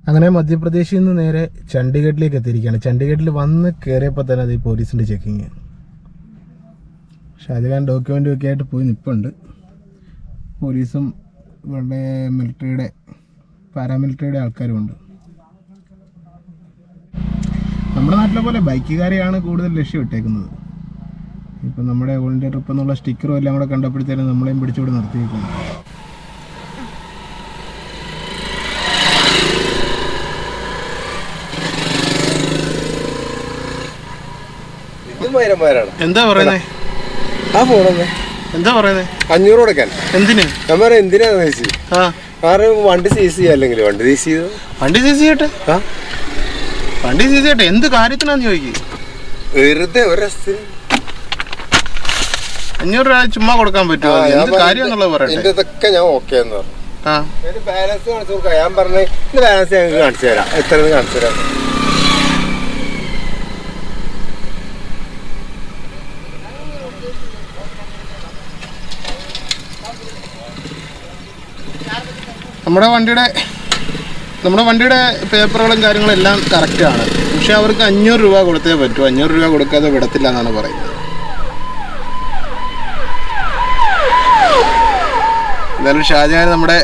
അങ്ങനെ മധ്യപ്രദേശിൽ നിന്ന് നേരെ ചണ്ഡീഗഡിലേക്ക് എത്തിയിരിക്കുകയാണ്. ചണ്ഡീഗഡിൽ വന്ന് കയറിയപ്പോൾ തന്നെ അത് ഈ പോലീസിൻ്റെ ചെക്കിങ്. ഷാജഹാൻ ഡോക്യുമെൻ്റ് ഒക്കെ ആയിട്ട് പോയി നിൽപ്പുണ്ട്. പോലീസും ഇവിടെ മിലിറ്ററിയുടെ പാരാമിലിറ്ററിയുടെ ആൾക്കാരുമുണ്ട്. നമ്മുടെ നാട്ടിലെ പോലെ ബൈക്കുകാരെയാണ് കൂടുതൽ ലക്ഷ്യം ഇട്ടേക്കുന്നത്. ഇപ്പം നമ്മുടെ ഓൾ ഇന്ത്യ ട്രിപ്പ് എന്നുള്ള സ്റ്റിക്കറും എല്ലാം കൂടെ കണ്ടപ്പോഴത്തേനും നമ്മളെയും പിടിച്ചുകൂടെ നിർത്തിയിരിക്കുന്നു. എന്താ പറയുന്നേ? ആ ഫോണൊക്കെ എന്താ പറയുന്നേ? 500 കൊടുക്കാൻ. എന്തിന്? ഞാൻ പറയാം എന്തിനാന്ന് ചോദിച്ചു. വണ്ടി സീസ് ചെയ്യാല്ലെങ്കിൽ വണ്ടി സീസ് ചെയ്തോ. വണ്ടി സീസ് ചെയ്യട്ടെ. വണ്ടി സീസ് ചെയ്യട്ടെ. എന്ത് കാര്യത്തിനാന്ന് ചോദിക്കും. വെറുതെ ഒരു രസത്തിന് 500 രൂപ ചുമ്മാ കൊടുക്കാൻ പറ്റുമോ? എന്ത് കാര്യം എന്നുള്ളത് പറയട്ടെ. എന്റെ ഇതൊക്കെ ഞാൻ ഓക്കെ എന്ന് പറഞ്ഞു. ബാലൻസ് കാണിച്ചു കൊടുക്കാം. ഞാൻ പറഞ്ഞ ബാലൻസ് ഞങ്ങൾക്ക് കാണിച്ചു തരാം. എത്ര കാണിച്ചു തരാം. നമ്മുടെ വണ്ടിയുടെ പേപ്പറുകളും കാര്യങ്ങളും എല്ലാം കറക്റ്റാണ്. പക്ഷെ അവർക്ക് 500 രൂപ കൊടുത്തേ പറ്റൂ. 500 രൂപ കൊടുക്കാതെ വിടത്തില്ല എന്നാണ് പറയുന്നത്. എന്തായാലും ഷാജഹാൻ നമ്മുടെ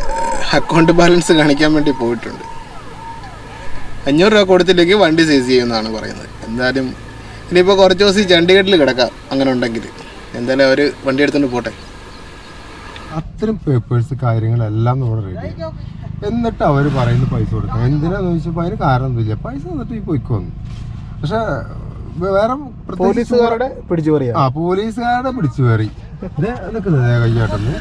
അക്കൗണ്ട് ബാലൻസ് കാണിക്കാൻ വേണ്ടി പോയിട്ടുണ്ട്. 500 രൂപ കൊടുത്തില്ലെങ്കിൽ വണ്ടി സീസ് ചെയ്യുമെന്നാണ് പറയുന്നത്. എന്തായാലും ഇനിയിപ്പോൾ കുറച്ച് ദിവസം ചണ്ഡീഗഡിൽ കിടക്കാം. അങ്ങനെ ഉണ്ടെങ്കിൽ എന്തായാലും അവർ വണ്ടി എടുത്തുകൊണ്ട് പോട്ടെ. അത്തരം പേപ്പേഴ്സ് കാര്യങ്ങളെല്ലാം നമ്മുടെ റെഡി. എന്നിട്ട് അവർ പറയുന്ന പൈസ കൊടുക്കണം. എന്തിനാന്ന് ചോദിച്ചപ്പോൾ അതിന് കാരണമൊന്നുമില്ല. പൈസ എന്നിട്ട് ഈ പൊയ്ക്കൊന്നു. പക്ഷെ വേറെ പോലീസുകാരുടെ പിടിച്ചു കയറി നിൽക്കുന്നത് കയ്യാട്ടെന്ന്.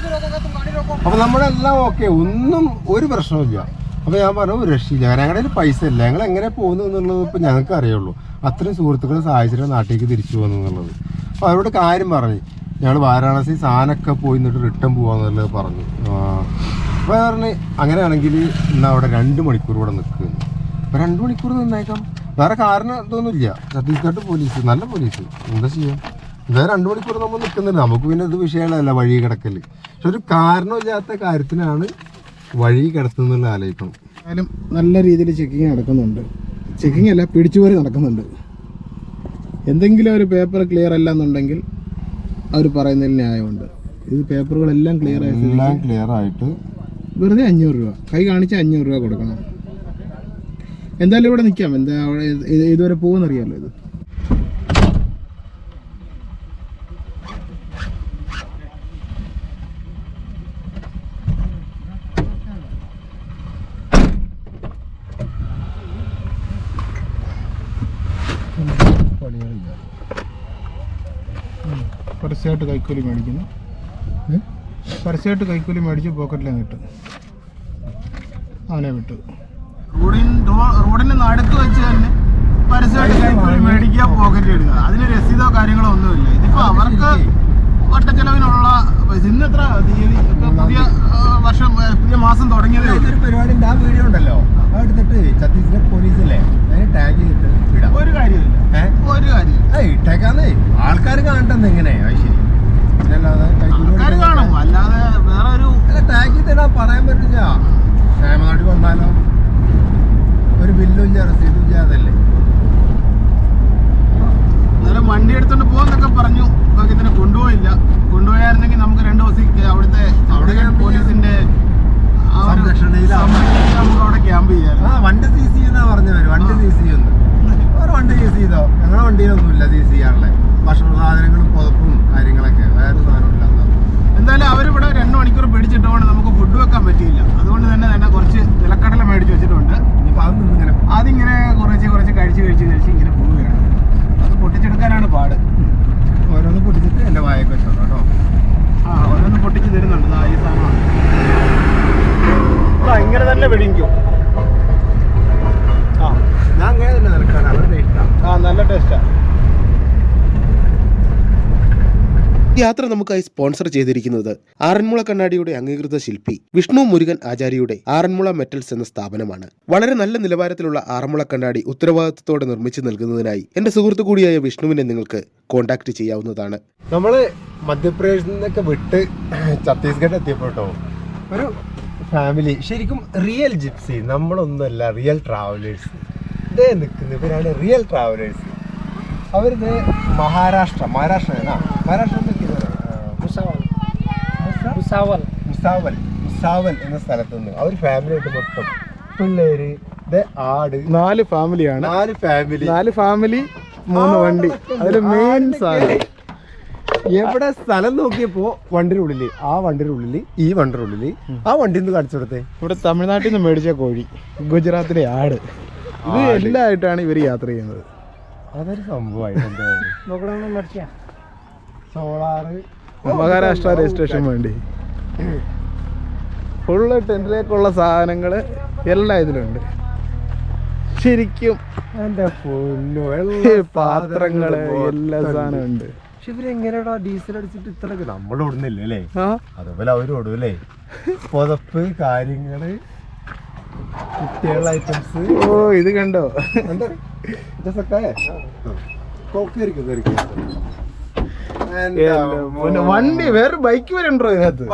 അപ്പൊ നമ്മളെല്ലാം ഓക്കെ, ഒന്നും ഒരു പ്രശ്നമില്ല. അപ്പൊ ഞാൻ പറഞ്ഞു ഒരു രക്ഷയില്ല, കാരണം ഞങ്ങളുടെ പൈസ ഇല്ല, ഞങ്ങൾ എങ്ങനെ പോകുന്നു എന്നുള്ളത് ഇപ്പൊ ഞങ്ങൾക്ക് അറിയുള്ളൂ. അത്രയും സുഹൃത്തുക്കളെ സഹായിച്ചിട്ട് നാട്ടിലേക്ക് തിരിച്ചു പോകുന്നു എന്നുള്ളത്. അപ്പൊ അവരോട് കാര്യം പറഞ്ഞു, ഞങ്ങൾ വാരാണസി സാധനമൊക്കെ പോയി എന്നിട്ട് റിട്ടേൺ പോവാന്നുള്ളത് പറഞ്ഞു. അപ്പോൾ പറഞ്ഞ് അങ്ങനെയാണെങ്കിൽ ഇന്ന് അവിടെ 2 മണിക്കൂർ ഇവിടെ നിൽക്കുന്നു. അപ്പോൾ 2 മണിക്കൂർ നിന്നേക്കാം, വേറെ കാരണം ഇതൊന്നുമില്ല. ഛത്തീസ്ഗഡ് പോലീസ് നല്ല പോലീസ്, എന്താ ചെയ്യാം. എന്തായാലും 2 മണിക്കൂർ നമ്മൾ നിൽക്കുന്നില്ല. നമുക്ക് പിന്നെ ഇത് വിഷയമല്ല വഴി കിടക്കൽ. പക്ഷെ ഒരു കാരണമില്ലാത്ത കാര്യത്തിനാണ് വഴി കിടത്തുന്നുള്ള ആലോചിക്കണം. എന്തായാലും നല്ല രീതിയിൽ ചെക്കിങ് നടക്കുന്നുണ്ട്. ചെക്കിങ് അല്ല, പിടിച്ചുപറി നടക്കുന്നുണ്ട്. എന്തെങ്കിലും ഒരു പേപ്പർ ക്ലിയർ അല്ല എന്നുണ്ടെങ്കിൽ അവർ പറയുന്നതിൽ ന്യായമുണ്ട്. ഇത് പേപ്പറുകളെല്ലാം ക്ലിയർ ആയിട്ട് വെറുതെ 500 രൂപ കൈ കാണിച്ച് 500 രൂപ കൊടുക്കണം. എന്തായാലും ഇവിടെ നിൽക്കാം. എന്താ ഇതുവരെ പോകുന്നറിയാമല്ലോ. ഇത് പരസ്യമായിട്ട് കൈക്കൂലി മേടിക്കുന്നു. പരസ്യമായിട്ട് കൈക്കൂലി മേടിച്ച് പോക്കറ്റിലങ്ങ് ഇട്ട് അവനെ വിട്ടു. റോഡിന്റെ നടുക്ക് വെച്ച് തന്നെ പരസ്യമായിട്ട് കൈക്കൂലി മേടിക്കുക, പോക്കറ്റ് ഇടുക. അതിന് രസീതോ കാര്യങ്ങളോ ഒന്നുമില്ല. ഇതിപ്പോ അവർക്ക് ഒറ്റച്ചെലവിനുള്ള പൈസ. ഇന്ന് എത്ര തീയതി? പുതിയ വർഷം, പുതിയ മാസം തുടങ്ങിയതേ ഉള്ളൂ. പരിപാടിന്റെ ആ വീഡിയോ ഉണ്ടല്ലോ, എടുത്തിട്ട് ഛത്തീസ്ഗഡ് പോലീസല്ലേ അതിന് ടാഗ് ചെയ്തിട്ട് ഇടാം. ഒരു കാര്യമില്ല, ഒരു കാര്യമില്ല. ഇട്ടേക്കാന്നേ ആൾക്കാർ കാണട്ടെന്ന്. എങ്ങനെ ശരി, ആൾക്കാർ കാണും, അല്ലാതെ വേറെ ഒരു ടാഗ് ചെയ്തിടാ പറയാൻ പറ്റില്ല. നാട്ടിൽ വന്നാലോ ഒരു ബില്ലും ഇല്ല, റസീദും ഇല്ല. അതല്ലേ അന്നേരം വണ്ടി എടുത്തോണ്ട് പോകുന്നൊക്കെ പറഞ്ഞു. ഇതിനെ കൊണ്ടുപോയില്ല. കൊണ്ടുപോയായിരുന്നെങ്കിൽ നമുക്ക് 2 ദിവസം അവിടുത്തെ പോലീസിന്റെ നമുക്ക് അവിടെ ക്യാമ്പ് ചെയ്യാം. വണ്ടി സീസ് ചെയ്യുന്ന പറഞ്ഞവര്. വണ്ടി സീസ് ചെയ്യുന്നു, വേറെ വണ്ടി സീസ് ചെയ്തോ. ഞങ്ങളുടെ വണ്ടിയിലൊന്നുമില്ല സീസ് ചെയ്യാറുള്ള ഭക്ഷണ സാധനങ്ങളും പുതപ്പും കാര്യങ്ങളൊക്കെ. വേറെ സാധനമില്ല. എന്തായാലും അവരിവിടെ 2 മണിക്കൂർ പിടിച്ചിട്ടുകൊണ്ട് നമുക്ക് ഫുഡ് വെക്കാൻ പറ്റിയില്ല. അതുകൊണ്ട് തന്നെ കുറച്ച് നിലക്കടല മേടിച്ച് വെച്ചിട്ടുണ്ട്. അതിങ്ങനെ കുറച്ച് കഴിച്ച് ഇങ്ങനെ പോവുകയാണ്. അത് പൊട്ടിച്ചെടുക്കാനാണ് പാട്. ഓരോന്ന് പൊട്ടിച്ചിട്ട് എൻ്റെ വായൊക്കെ വെച്ചോ കേട്ടോ. ഓരോന്ന് പൊട്ടിച്ച് തരുന്നുണ്ട്. ഈ സാധനമാണ് ഇങ്ങനെ തന്നെ വെടിക്കും. ഞാൻ അങ്ങനെ തന്നെ നിൽക്കാണ്. നല്ല ടേസ്റ്റാണ്. യാത്ര നമുക്കായി സ്പോൺസർ ചെയ്തിരിക്കുന്നത് ആറന്മുള കണ്ണാടിയുടെ അംഗീകൃത ശില്പി വിഷ്ണു മുരുകൻ ആചാര്യയുടെ ആറന്മുള മെറ്റൽസ് എന്ന സ്ഥാപനമാണ്. വളരെ നല്ല നിലവാരത്തിലുള്ള ആറന്മുള കണ്ണാടി ഉത്തരവാദിത്തത്തോടെ നിർമ്മിച്ചു നൽകുന്നതിനായി എന്റെ സുഹൃത്തു കൂടിയായ വിഷ്ണുവിനെ നിങ്ങൾക്ക് കോൺടാക്ട് ചെയ്യാവുന്നതാണ്. നമ്മള് മധ്യപ്രദേശിൽ നിന്നൊക്കെ വിട്ട് ഛത്തീസ്ഗഡ് എത്തിയപ്പോട്ടോ ഒരു ഫാമിലി ശരിക്കും റിയൽ ജിപ്സി, നമ്മളൊന്നുമല്ല റിയൽ ട്രാവലേഴ്സ്. ഇതേ നിൽക്കുന്നത് ഇവരാണ് റിയൽ ട്രാവലേഴ്സ്. അവരിത് മഹാരാഷ്ട്ര മുസാവൽ എന്ന സ്ഥലത്ത് നിന്ന് അവർ ഫാമിലി ആയിട്ട് മൊത്തം പിള്ളേര്, ആട്, 4 ഫാമിലിയാണ്. 4 ഫാമിലി, 4 ഫാമിലി 3 വണ്ടി. അതിൽ മെയിൻ സാധനം എവിടെ സ്ഥലം നോക്കിയപ്പോ വണ്ടിയുടെ ഉള്ളില്, ആ വണ്ടിയുടെ ഉള്ളില്, ഈ വണ്ടിയുടെ ഉള്ളില്, ആ വണ്ടി ഒന്ന് കാണിച്ചു കൊടുത്തേ. ഇവിടെ തമിഴ്നാട്ടിൽ നിന്ന് മേടിച്ച കോഴി, ഗുജറാത്തിലെ ആട്, ഇത് എല്ലായിട്ടാണ് ഇവർ യാത്ര ചെയ്യുന്നത്. അതൊരു സംഭവമായിട്ട് സോളാറ് മഹാരാഷ്ട്ര രജിസ്ട്രേഷൻ വേണ്ടി ഫുള്ള് ടെൻറ്റിലേക്കുള്ള സാധനങ്ങൾ എല്ലാം ഇതിലുണ്ട്. ശരിക്കും എന്റെ പൊന്നു പാത്രങ്ങള് എല്ലാ സാധനവും ഉണ്ട്. പക്ഷെ ഇവരെങ്ങനെയാ ഡീസൽ അടിച്ചിട്ട് ഇത്രയൊക്കെ നമ്മുടെ ഓടുന്നില്ല അല്ലേ? അതുപോലെ അവര് ഓടൂല്ലേ? പുതപ്പ്, കാര്യങ്ങള്, കുട്ടികളുടെ ഐറ്റംസ്. ഓ ഇത് കണ്ടോ, വണ്ടി വേറെ ബൈക്ക് വരെ ഉണ്ടോ ഇതിനകത്ത്?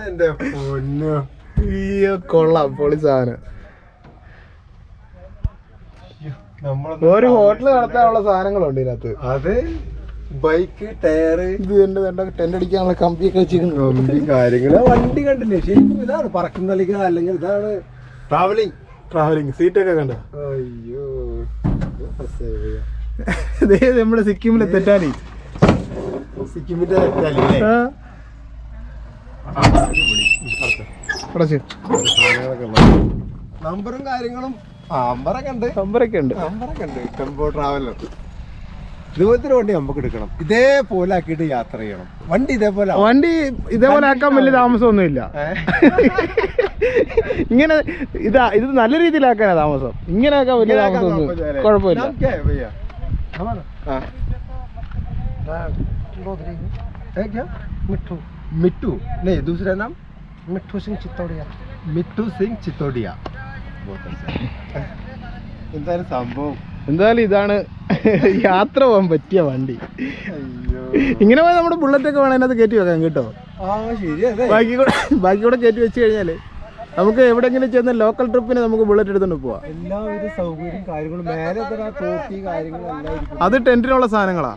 എന്റെ പൊന്നു, കൊള്ളാം, പൊളി സാധനം. ഒരു ഹോട്ടൽ നടത്താനുള്ള സാധനങ്ങളുണ്ട് ഇതിനകത്ത്. അത് ബൈക്ക്, ടയറ്, ഇത് എന്റെ ടെന്റ് അടിക്കാനുള്ള കമ്പിയൊക്കെ വെച്ചിരിക്കുന്നു. കമ്പി, കാര്യങ്ങള്. വണ്ടി കണ്ടില്ലേ? ശരിക്കും ഇതാണ് പറക്കുന്ന കളിക, അല്ലെങ്കിൽ ഇതാണ് ട്രാവലിംഗ് സീറ്റൊക്കെ കണ്ടോ? അയ്യോ, നമ്മുടെ സിക്കിമിലെ തെറ്റാലി, സിക്കിമിന്റെ തെറ്റാലി. നമ്പറും കാര്യങ്ങളും നമ്പറൊക്കെ ഉണ്ട്. ടെമ്പോ ട്രാവലർ ഇതുപോലത്തെ വണ്ടി നമുക്ക് എടുക്കണം. ഇതേപോലെ ആക്കിയിട്ട് യാത്ര ചെയ്യണം. വണ്ടി ഇതേപോലെ ആക്കാൻ വലിയ താമസമൊന്നുമില്ല. ഇങ്ങനെ ഇത് നല്ല രീതിയിലാക്കാനാ താമസം. ഇങ്ങനെ ആക്കാൻ വലിയ താമസമൊന്നും കുഴപ്പമില്ല. मिट्टू नहीं, दूसरा नाम मिट्टू सिंह चित्तौड़िया. എന്തായാലും സംഭവം, എന്തായാലും ഇതാണ് യാത്ര പോകാൻ പറ്റിയ വണ്ടി. ഇങ്ങനെ പോയി നമ്മുടെ ബുള്ളറ്റൊക്കെ വേണം അതിനകത്ത് കയറ്റി വെക്കാം കേട്ടോ. ബാക്കി കൂടെ കയറ്റി വെച്ച് കഴിഞ്ഞാല് നമുക്ക് എവിടെയെങ്കിലും ചെന്ന് ലോക്കൽ ട്രിപ്പിന് നമുക്ക് ബുള്ളറ്റ് എടുത്തോണ്ട് പോവാം. എല്ലാവിധ സൗകര്യം കാര്യങ്ങളും, മേലെ തോട്ടി കാര്യങ്ങളും. അത് ടെന്റിനുള്ള സാധനങ്ങളാ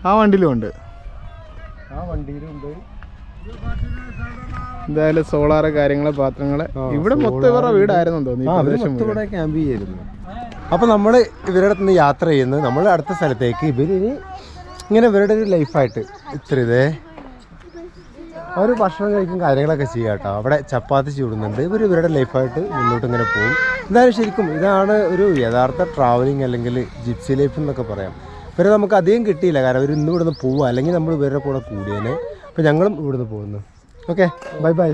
ആ വണ്ടിയിലും ഉണ്ട്. എന്തായാലും സോളാറ്, കാര്യങ്ങള്, പാത്രങ്ങള്. ഇവിടെ മൊത്തം ഇവരുടെ വീടായിരുന്നു തോന്നുന്നു. ക്യാമ്പ് ചെയ്യായിരുന്നു. അപ്പൊ നമ്മള് ഇവരുടെ അടുത്ത് നിന്ന് യാത്ര ചെയ്യുന്നത് നമ്മൾ അടുത്ത സ്ഥലത്തേക്ക്. ഇവര് ഇങ്ങനെ ഇവരുടെ ഒരു ലൈഫായിട്ട് അവർ ഭക്ഷണം കഴിക്കും, കാര്യങ്ങളൊക്കെ ചെയ്യാം കേട്ടോ. അവിടെ ചപ്പാത്തി ചൂടുന്നുണ്ട്. ഇവരുടെ ലൈഫായിട്ട് മുന്നോട്ട് ഇങ്ങനെ പോകും. എന്തായാലും ശരിക്കും ഇതാണ് ഒരു യഥാർത്ഥ ട്രാവലിംഗ്, അല്ലെങ്കിൽ ജിപ്സി ലൈഫ് എന്നൊക്കെ പറയാം. ഇവരെ നമുക്ക് അധികം കിട്ടിയില്ല, കാരണം അവർ ഇന്ന് ഇവിടുന്ന് പോവുക, അല്ലെങ്കിൽ നമ്മൾ ഇവരുടെ കൂടെ കൂടിയേനെ. അപ്പോൾ ഞങ്ങളും ഇവിടുന്ന് പോകുന്നു. Okay, bye bye.